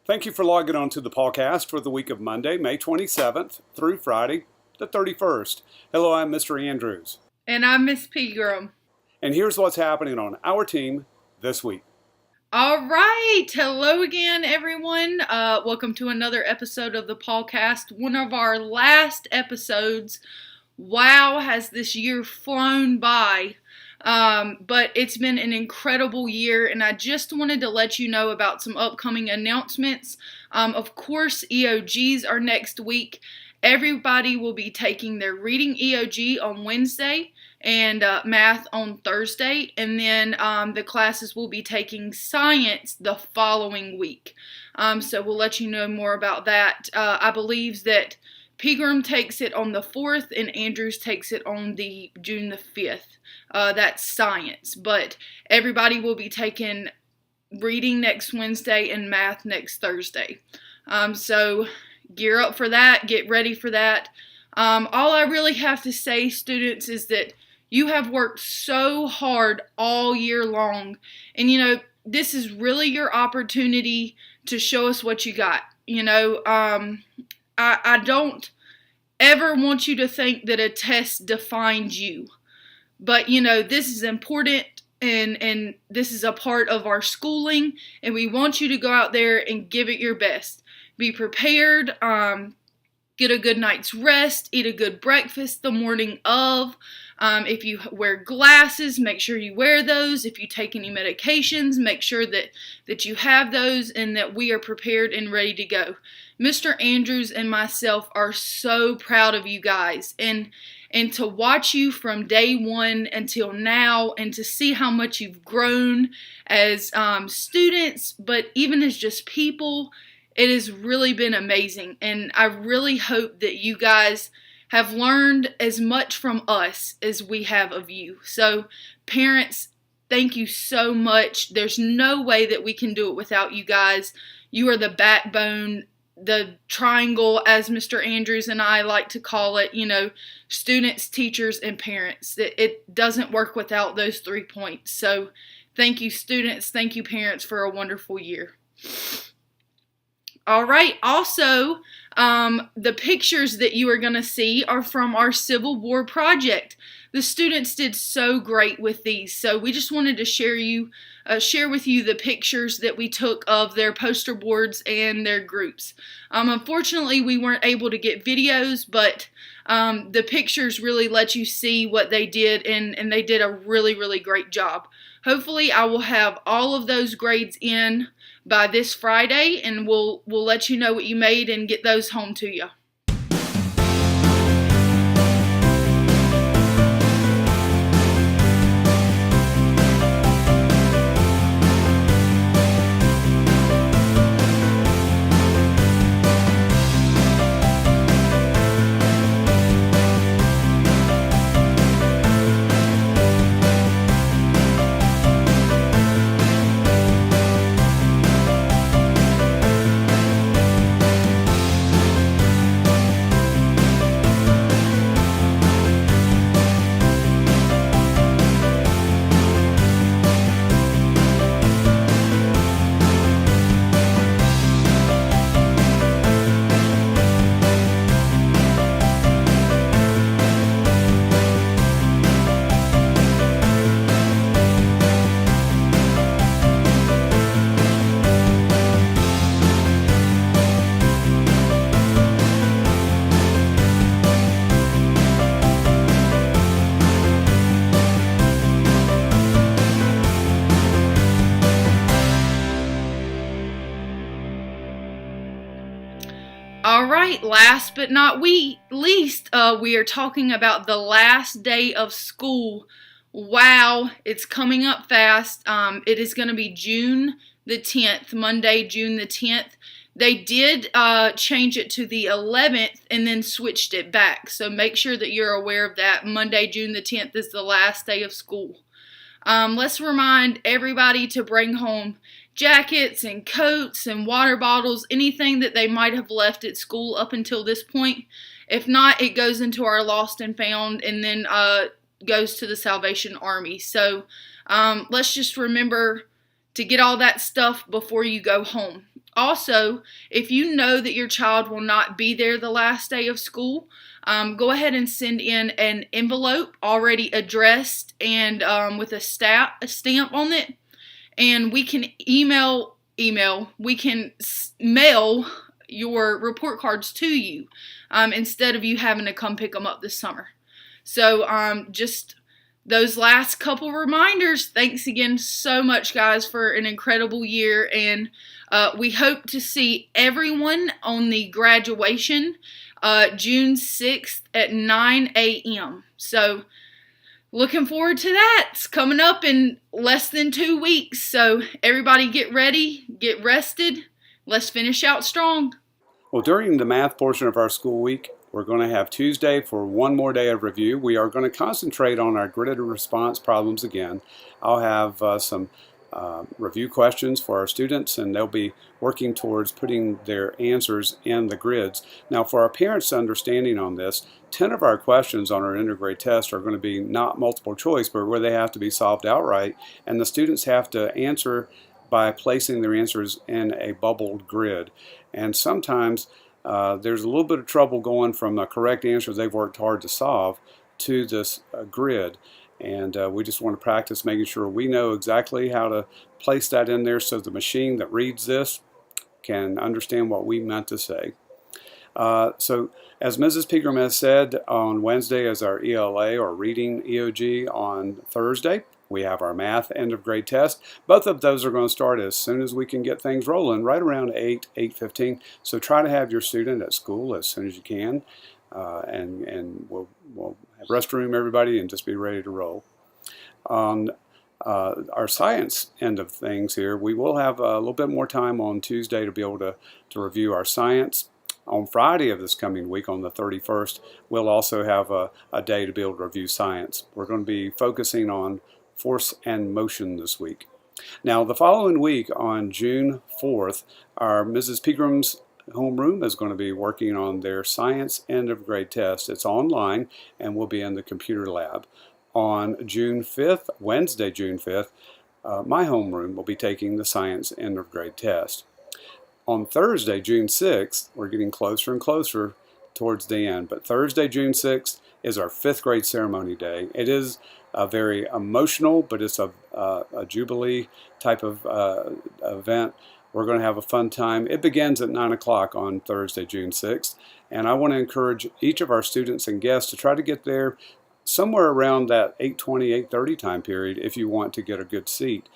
Thank you for logging on to the PawCast for the week of Monday, May 27th through Friday, the 31st. Hello, I'm Mr. Andrews. And I'm Miss Pegram. And here's what's happening on our team this week. All right. Hello again, everyone. Welcome to another episode of the PawCast. One of our last episodes. Wow, has this year flown by. But it's been an incredible year, and I just wanted to let you know about some upcoming announcements. Of course, EOGs are next week. Everybody will be taking their reading EOG on Wednesday and math on Thursday, and then the classes will be taking science the following week. So we'll let you know more about that. I believe that Pegram takes it on the 4th and Andrews takes it on the June the 5th. That's science, but everybody will be taking reading next Wednesday and math next Thursday. So gear up for that, get ready for that. All I really have to say, students, is that you have worked so hard all year long, and this is really your opportunity to show us what you got. I don't ever want you to think that a test defines you. But, this is important, and this is a part of our schooling, and we want you to go out there and give it your best. Be prepared, get a good night's rest, eat a good breakfast the morning of. If you wear glasses, make sure you wear those. If you take any medications, make sure that you have those and that we are prepared and ready to go. Mr. Andrews and myself are so proud of you guys, and to watch you from day one until now, and to see how much you've grown as students, but even as just people, it has really been amazing. And I really hope that you guys have learned as much from us as we have of you. So parents, thank you so much. There's no way that we can do it without you guys. You are the backbone, the triangle, as Mr. Andrews and I like to call it, students, teachers, and parents. It doesn't work without those 3 points. So thank you, students. Thank you, parents, for a wonderful year. All right. Also, the pictures that you are going to see are from our Civil War project. The students did so great with these, so we just wanted to share with you the pictures that we took of their poster boards and their groups. Unfortunately, we weren't able to get videos, but the pictures really let you see what they did, and they did a really, really great job. Hopefully, I will have all of those grades in by this Friday, and we'll let you know what you made and get those home to you. All right, last but not least, we are talking about the last day of school. Wow, it's coming up fast. It is going to be June the 10th, Monday, June the 10th. They did change it to the 11th and then switched it back. So make sure that you're aware of that. Monday, June the 10th is the last day of school. Let's remind everybody to bring home jackets and coats and water bottles, anything that they might have left at school up until this point. If not, it goes into our lost and found and then goes to the Salvation Army. So let's just remember to get all that stuff before you go home. Also, if you know that your child will not be there the last day of school, go ahead and send in an envelope already addressed and with a stamp on it, and we can mail your report cards to you instead of you having to come pick them up this summer. So just those last couple reminders. Thanks again so much, guys, for an incredible year, and we hope to see everyone on the graduation June 6th at 9 a.m. So looking forward to that. It's coming up in less than 2 weeks, so everybody get ready, get rested. Let's finish out strong. Well, during the math portion of our school week, we're going to have Tuesday for one more day of review. We are going to concentrate on our gridded response problems again. I'll have some review questions for our students, and they'll be working towards putting their answers in the grids. Now, for our parents' understanding on this, 10 of our questions on our intergrade test are going to be not multiple choice, but where they have to be solved outright, and the students have to answer by placing their answers in a bubbled grid. And sometimes there's a little bit of trouble going from a correct answer they've worked hard to solve to this grid. And we just want to practice making sure we know exactly how to place that in there so the machine that reads this can understand what we meant to say. So as Mrs. Pegram has said, on Wednesday is our ELA or reading EOG. On Thursday we have our math end of grade test. Both of those are going to start as soon as we can get things rolling, right around 8:15. So try to have your student at school as soon as you can, and we'll have restroom everybody and just be ready to roll. On our science end of things here, we will have a little bit more time on Tuesday to be able to review our science. On Friday of this coming week, on the 31st, we'll also have a day to be able to review science. We're going to be focusing on force and motion this week. Now, the following week, on June 4th, our Mrs. Pegram's homeroom is going to be working on their science end of grade test. It's online and will be in the computer lab. On June 5th, Wednesday, June 5th, my homeroom will be taking the science end of grade test. On Thursday, June 6th, we're getting closer and closer towards the end, but Thursday, June 6th is our 5th grade ceremony day. It is very emotional, but it's a jubilee type of event. We're going to have a fun time. It begins at 9 o'clock on Thursday, June 6th, and I want to encourage each of our students and guests to try to get there somewhere around that 8:20, 8:30 time period if you want to get a good seat.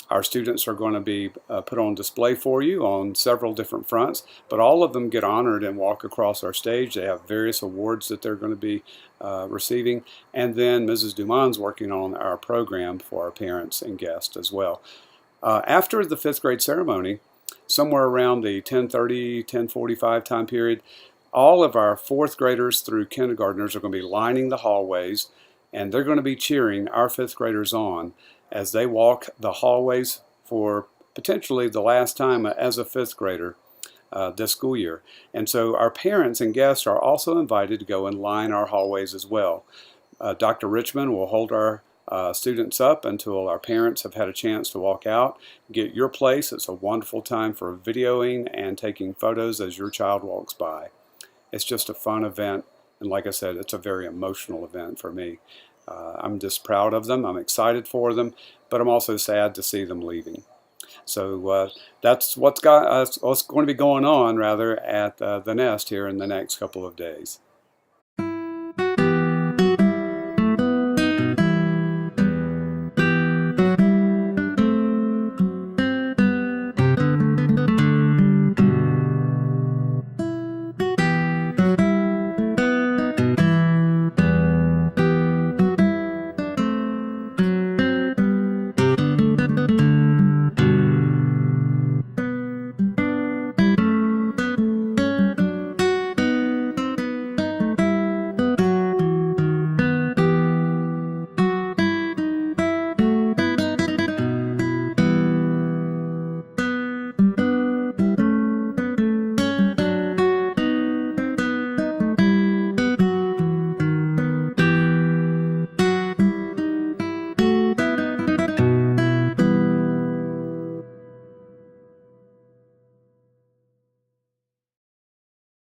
Our students are going to be put on display for you on several different fronts, but all of them get honored and walk across our stage. They have various awards that they're going to be receiving, and then Mrs. Dumon's working on our program for our parents and guests as well. After the 5th grade ceremony, somewhere around the 10:30, 10:45 time period, all of our 4th graders through kindergartners are going to be lining the hallways, and they're going to be cheering our 5th graders on as they walk the hallways for potentially the last time as a 5th grader this school year. And so our parents and guests are also invited to go and line our hallways as well. Dr. Richmond will hold our students up until our parents have had a chance to walk out, get your place. It's a wonderful time for videoing and taking photos as your child walks by. It's just a fun event, and like I said, it's a very emotional event for me. I'm just proud of them. I'm excited for them, but I'm also sad to see them leaving. So that's what's going to be going on rather at the Nest here in the next couple of days.